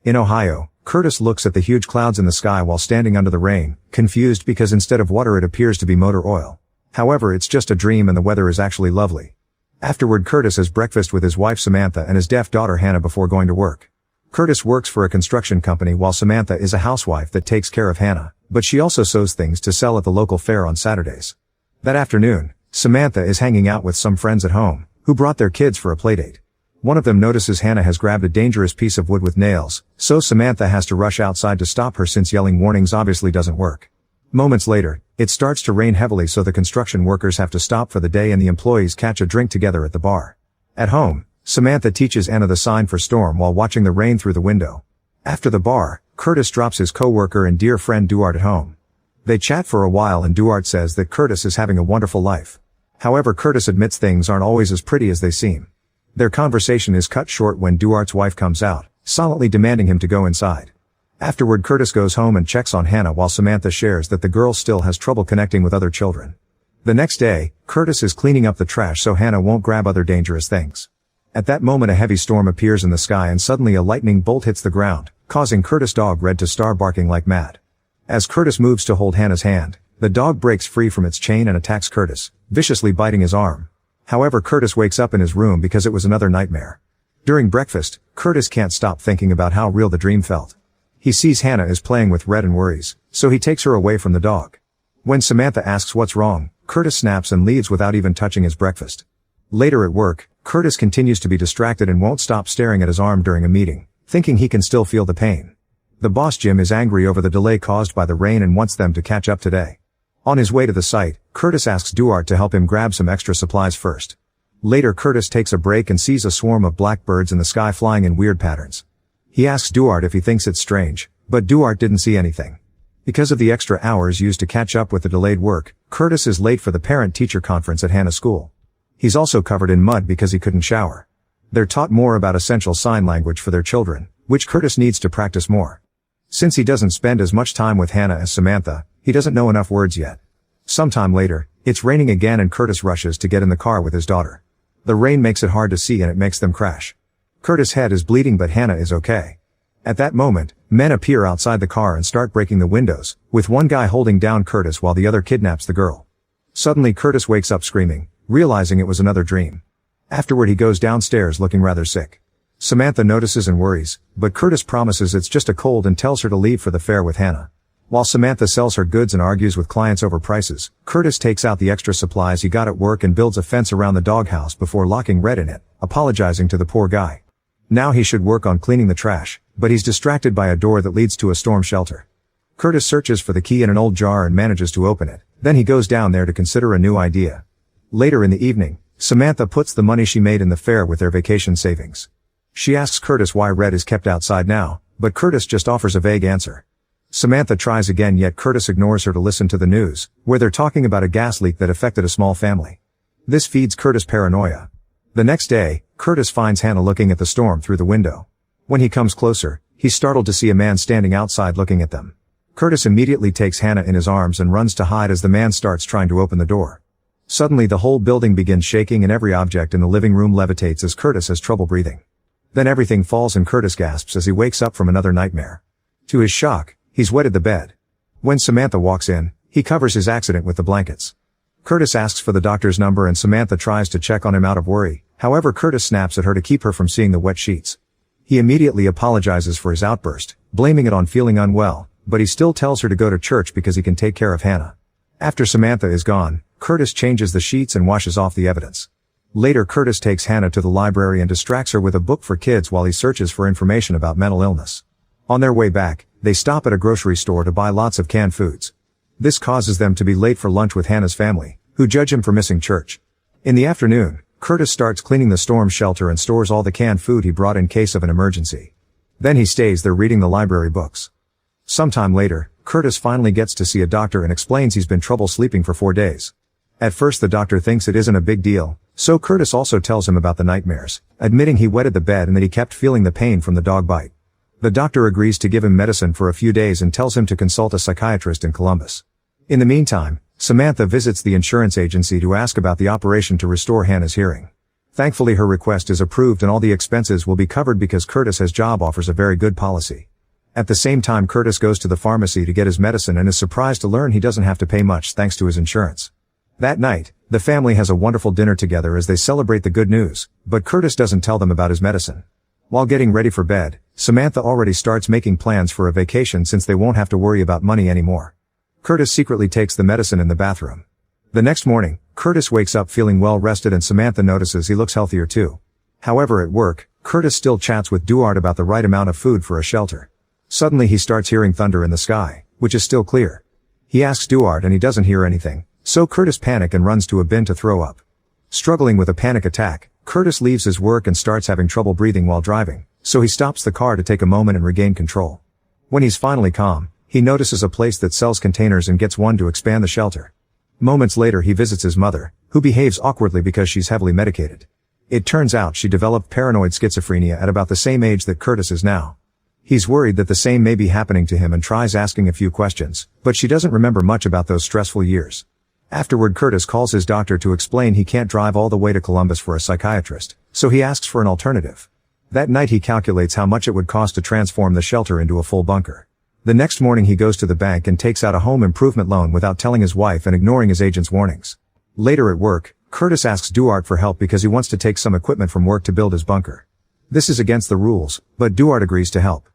In Ohio, Curtis looks at the huge clouds in the sky while standing under the rain, confused because instead of water it appears to be motor oil. However, it's just a dream and the weather is actually lovely. Afterward, Curtis has breakfast with his wife Samantha and his deaf daughter Hannah before going to work. Curtis works for a construction company while Samantha is a housewife that takes care of Hannah, but she also sews things to sell at the local fair on Saturdays. That afternoon, Samantha is hanging out with some friends at home, who brought their kids for a playdate. One of them notices Hannah has grabbed a dangerous piece of wood with nails, so Samantha has to rush outside to stop her since yelling warnings obviously doesn't work. Moments later, it starts to rain heavily so the construction workers have to stop for the day and the employees catch a drink together at the bar. At home, Samantha teaches Anna the sign for storm while watching the rain through the window. After the bar, Curtis drops his coworker and dear friend Duarte at home. They chat for a while and Duarte says that Curtis is having a wonderful life. However, Curtis admits things aren't always as pretty as they seem. Their conversation is cut short when Duarte's wife comes out, silently demanding him to go inside. Afterward, Curtis goes home and checks on Hannah while Samantha shares that the girl still has trouble connecting with other children. The next day, Curtis is cleaning up the trash so Hannah won't grab other dangerous things. At that moment, a heavy storm appears in the sky and suddenly a lightning bolt hits the ground, causing Curtis' dog Red to start barking like mad. As Curtis moves to hold Hannah's hand, the dog breaks free from its chain and attacks Curtis, viciously biting his arm. However, Curtis wakes up in his room because it was another nightmare. During breakfast, Curtis can't stop thinking about how real the dream felt. He sees Hannah is playing with Red and worries, so he takes her away from the dog. When Samantha asks what's wrong, Curtis snaps and leaves without even touching his breakfast. Later at work, Curtis continues to be distracted and won't stop staring at his arm during a meeting, thinking he can still feel the pain. The boss Jim is angry over the delay caused by the rain and wants them to catch up today. On his way to the site, Curtis asks Duarte to help him grab some extra supplies first. Later, Curtis takes a break and sees a swarm of blackbirds in the sky flying in weird patterns. He asks Duarte if he thinks it's strange, but Duarte didn't see anything. Because of the extra hours used to catch up with the delayed work, Curtis is late for the parent-teacher conference at Hannah's school. He's also covered in mud because he couldn't shower. They're taught more about essential sign language for their children, which Curtis needs to practice more. Since he doesn't spend as much time with Hannah as Samantha, he doesn't know enough words yet. Sometime later, it's raining again and Curtis rushes to get in the car with his daughter. The rain makes it hard to see and it makes them crash. Curtis' head is bleeding but Hannah is okay. At that moment, men appear outside the car and start breaking the windows, with one guy holding down Curtis while the other kidnaps the girl. Suddenly Curtis wakes up screaming, realizing it was another dream. Afterward he goes downstairs looking rather sick. Samantha notices and worries, but Curtis promises it's just a cold and tells her to leave for the fair with Hannah. While Samantha sells her goods and argues with clients over prices, Curtis takes out the extra supplies he got at work and builds a fence around the doghouse before locking Red in it, apologizing to the poor guy. Now he should work on cleaning the trash, but he's distracted by a door that leads to a storm shelter. Curtis searches for the key in an old jar and manages to open it. Then he goes down there to consider a new idea. Later in the evening, Samantha puts the money she made in the fair with their vacation savings. She asks Curtis why Red is kept outside now, but Curtis just offers a vague answer. Samantha tries again yet Curtis ignores her to listen to the news, where they're talking about a gas leak that affected a small family. This feeds Curtis' paranoia. The next day, Curtis finds Hannah looking at the storm through the window. When he comes closer, he's startled to see a man standing outside looking at them. Curtis immediately takes Hannah in his arms and runs to hide as the man starts trying to open the door. Suddenly the whole building begins shaking and every object in the living room levitates as Curtis has trouble breathing. Then everything falls and Curtis gasps as he wakes up from another nightmare. To his shock, he's wetted the bed. When Samantha walks in, he covers his accident with the blankets. Curtis asks for the doctor's number and Samantha tries to check on him out of worry. However, Curtis snaps at her to keep her from seeing the wet sheets. He immediately apologizes for his outburst, blaming it on feeling unwell, but he still tells her to go to church because he can take care of Hannah. After Samantha is gone, Curtis changes the sheets and washes off the evidence. Later, Curtis takes Hannah to the library and distracts her with a book for kids while he searches for information about mental illness. On their way back, they stop at a grocery store to buy lots of canned foods. This causes them to be late for lunch with Hannah's family, who judge him for missing church. In the afternoon, Curtis starts cleaning the storm shelter and stores all the canned food he brought in case of an emergency. Then he stays there reading the library books. Sometime later, Curtis finally gets to see a doctor and explains he's been trouble sleeping for 4 days. At first the doctor thinks it isn't a big deal, so Curtis also tells him about the nightmares, admitting he wetted the bed and that he kept feeling the pain from the dog bite. The doctor agrees to give him medicine for a few days and tells him to consult a psychiatrist in Columbus. In the meantime, Samantha visits the insurance agency to ask about the operation to restore Hannah's hearing. Thankfully her request is approved and all the expenses will be covered because Curtis has job offers a very good policy. At the same time Curtis goes to the pharmacy to get his medicine and is surprised to learn he doesn't have to pay much thanks to his insurance. That night, the family has a wonderful dinner together as they celebrate the good news, but Curtis doesn't tell them about his medicine. While getting ready for bed, Samantha already starts making plans for a vacation since they won't have to worry about money anymore. Curtis secretly takes the medicine in the bathroom. The next morning, Curtis wakes up feeling well rested and Samantha notices he looks healthier too. However, at work, Curtis still chats with Duarte about the right amount of food for a shelter. Suddenly he starts hearing thunder in the sky, which is still clear. He asks Duarte and he doesn't hear anything, so Curtis panics and runs to a bin to throw up. Struggling with a panic attack, Curtis leaves his work and starts having trouble breathing while driving, so he stops the car to take a moment and regain control. When he's finally calm, he notices a place that sells containers and gets one to expand the shelter. Moments later he visits his mother, who behaves awkwardly because she's heavily medicated. It turns out she developed paranoid schizophrenia at about the same age that Curtis is now. He's worried that the same may be happening to him and tries asking a few questions, but she doesn't remember much about those stressful years. Afterward Curtis calls his doctor to explain he can't drive all the way to Columbus for a psychiatrist, so he asks for an alternative. That night he calculates how much it would cost to transform the shelter into a full bunker. The next morning he goes to the bank and takes out a home improvement loan without telling his wife and ignoring his agent's warnings. Later at work, Curtis asks Duarte for help because he wants to take some equipment from work to build his bunker. This is against the rules, but Duarte agrees to help.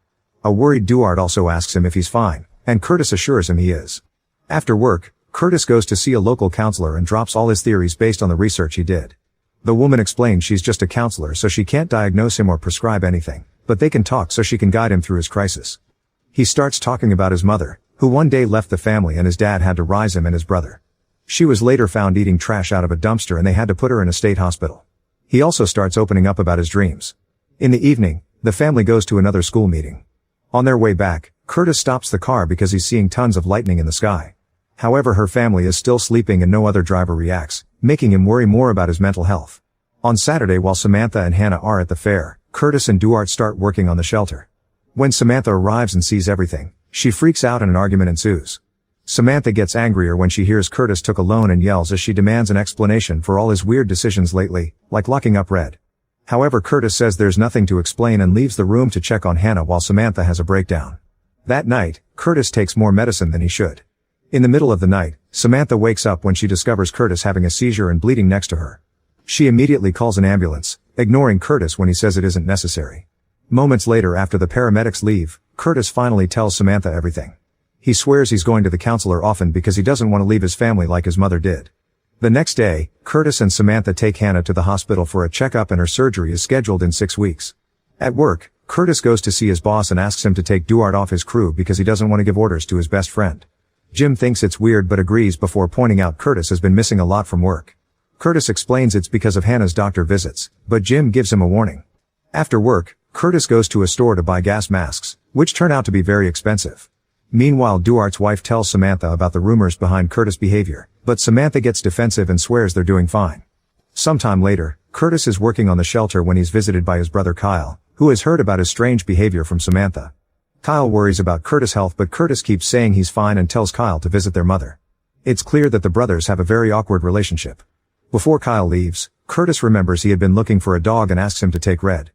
A worried Duarte also asks him if he's fine, and Curtis assures him he is. After work, Curtis goes to see a local counselor and drops all his theories based on the research he did. The woman explains she's just a counselor so she can't diagnose him or prescribe anything, but they can talk so she can guide him through his crisis. He starts talking about his mother, who one day left the family and his dad had to raise him and his brother. She was later found eating trash out of a dumpster and they had to put her in a state hospital. He also starts opening up about his dreams. In the evening, the family goes to another school meeting. On their way back, Curtis stops the car because he's seeing tons of lightning in the sky. However, her family is still sleeping and no other driver reacts, making him worry more about his mental health. On Saturday while Samantha and Hannah are at the fair, Curtis and Duarte start working on the shelter. When Samantha arrives and sees everything, she freaks out and an argument ensues. Samantha gets angrier when she hears Curtis took a loan and yells as she demands an explanation for all his weird decisions lately, like locking up Red. However, Curtis says there's nothing to explain and leaves the room to check on Hannah while Samantha has a breakdown. That night, Curtis takes more medicine than he should. In the middle of the night, Samantha wakes up when she discovers Curtis having a seizure and bleeding next to her. She immediately calls an ambulance, ignoring Curtis when he says it isn't necessary. Moments later after the paramedics leave, Curtis finally tells Samantha everything. He swears he's going to the counselor often because he doesn't want to leave his family like his mother did. The next day, Curtis and Samantha take Hannah to the hospital for a checkup and her surgery is scheduled in 6 weeks. At work, Curtis goes to see his boss and asks him to take Duarte off his crew because he doesn't want to give orders to his best friend. Jim thinks it's weird but agrees before pointing out Curtis has been missing a lot from work. Curtis explains it's because of Hannah's doctor visits, but Jim gives him a warning. After work, Curtis goes to a store to buy gas masks, which turn out to be very expensive. Meanwhile, Duarte's wife tells Samantha about the rumors behind Curtis' behavior, but Samantha gets defensive and swears they're doing fine. Sometime later, Curtis is working on the shelter when he's visited by his brother Kyle, who has heard about his strange behavior from Samantha. Kyle worries about Curtis' health but Curtis keeps saying he's fine and tells Kyle to visit their mother. It's clear that the brothers have a very awkward relationship. Before Kyle leaves, Curtis remembers he had been looking for a dog and asks him to take Red.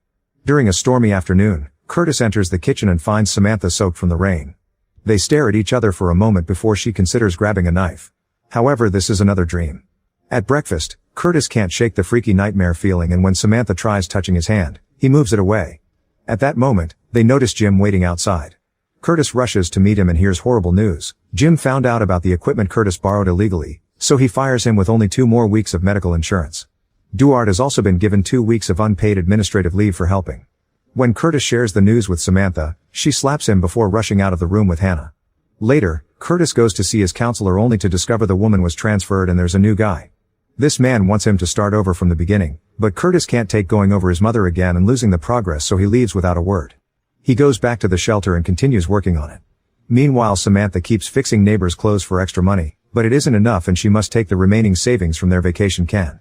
During a stormy afternoon, Curtis enters the kitchen and finds Samantha soaked from the rain. They stare at each other for a moment before she considers grabbing a knife. However, this is another dream. At breakfast, Curtis can't shake the freaky nightmare feeling and when Samantha tries touching his hand, he moves it away. At that moment, they notice Jim waiting outside. Curtis rushes to meet him and hears horrible news. Jim found out about the equipment Curtis borrowed illegally, so he fires him with only 2 more weeks of medical insurance. Duarte has also been given 2 weeks of unpaid administrative leave for helping. When Curtis shares the news with Samantha, she slaps him before rushing out of the room with Hannah. Later, Curtis goes to see his counselor only to discover the woman was transferred and there's a new guy. This man wants him to start over from the beginning, but Curtis can't take going over his mother again and losing the progress so he leaves without a word. He goes back to the shelter and continues working on it. Meanwhile, Samantha keeps fixing neighbors' clothes for extra money, but it isn't enough and she must take the remaining savings from their vacation can.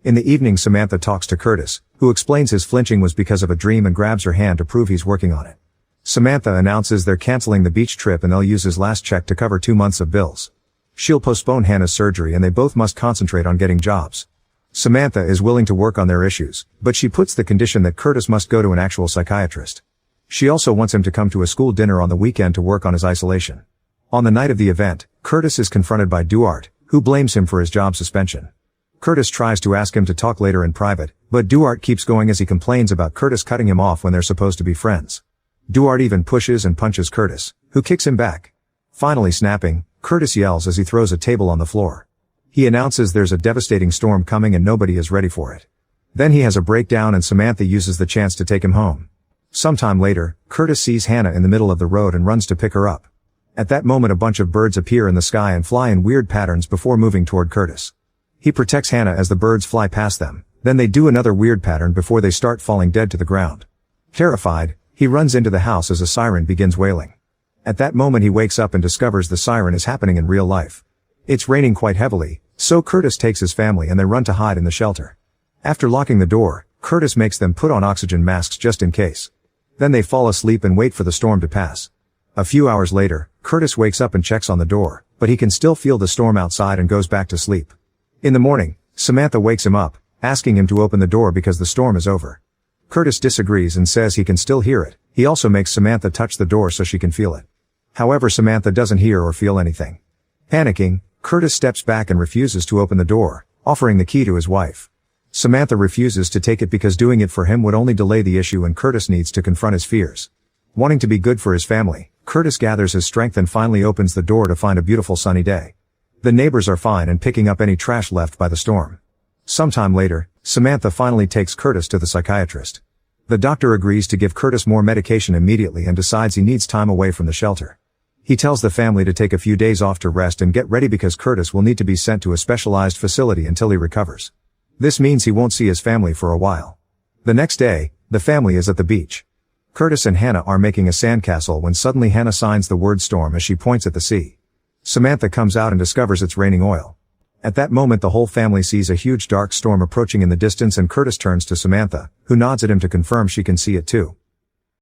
In the evening, Samantha talks to Curtis, who explains his flinching was because of a dream and grabs her hand to prove he's working on it. Samantha announces they're canceling the beach trip and they'll use his last check to cover 2 months of bills. She'll postpone Hannah's surgery and they both must concentrate on getting jobs. Samantha is willing to work on their issues, but she puts the condition that Curtis must go to an actual psychiatrist. She also wants him to come to a school dinner on the weekend to work on his isolation. On the night of the event, Curtis is confronted by Duarte, who blames him for his job suspension. Curtis tries to ask him to talk later in private, but Duarte keeps going as he complains about Curtis cutting him off when they're supposed to be friends. Duarte even pushes and punches Curtis, who kicks him back. Finally snapping, Curtis yells as he throws a table on the floor. He announces there's a devastating storm coming and nobody is ready for it. Then he has a breakdown and Samantha uses the chance to take him home. Sometime later, Curtis sees Hannah in the middle of the road and runs to pick her up. At that moment a bunch of birds appear in the sky and fly in weird patterns before moving toward Curtis. He protects Hannah as the birds fly past them, then they do another weird pattern before they start falling dead to the ground. Terrified, he runs into the house as a siren begins wailing. At that moment he wakes up and discovers the siren is happening in real life. It's raining quite heavily, so Curtis takes his family and they run to hide in the shelter. After locking the door, Curtis makes them put on oxygen masks just in case. Then they fall asleep and wait for the storm to pass. A few hours later, Curtis wakes up and checks on the door, but he can still feel the storm outside and goes back to sleep. In the morning, Samantha wakes him up, asking him to open the door because the storm is over. Curtis disagrees and says he can still hear it. He also makes Samantha touch the door so she can feel it. However, Samantha doesn't hear or feel anything. Panicking, Curtis steps back and refuses to open the door, offering the key to his wife. Samantha refuses to take it because doing it for him would only delay the issue and Curtis needs to confront his fears. Wanting to be good for his family, Curtis gathers his strength and finally opens the door to find a beautiful sunny day. The neighbors are fine and picking up any trash left by the storm. Sometime later, Samantha finally takes Curtis to the psychiatrist. The doctor agrees to give Curtis more medication immediately and decides he needs time away from the shelter. He tells the family to take a few days off to rest and get ready because Curtis will need to be sent to a specialized facility until he recovers. This means he won't see his family for a while. The next day, the family is at the beach. Curtis and Hannah are making a sandcastle when suddenly Hannah signs the word storm as she points at the sea. Samantha comes out and discovers it's raining oil. At that moment the whole family sees a huge dark storm approaching in the distance and Curtis turns to Samantha, who nods at him to confirm she can see it too.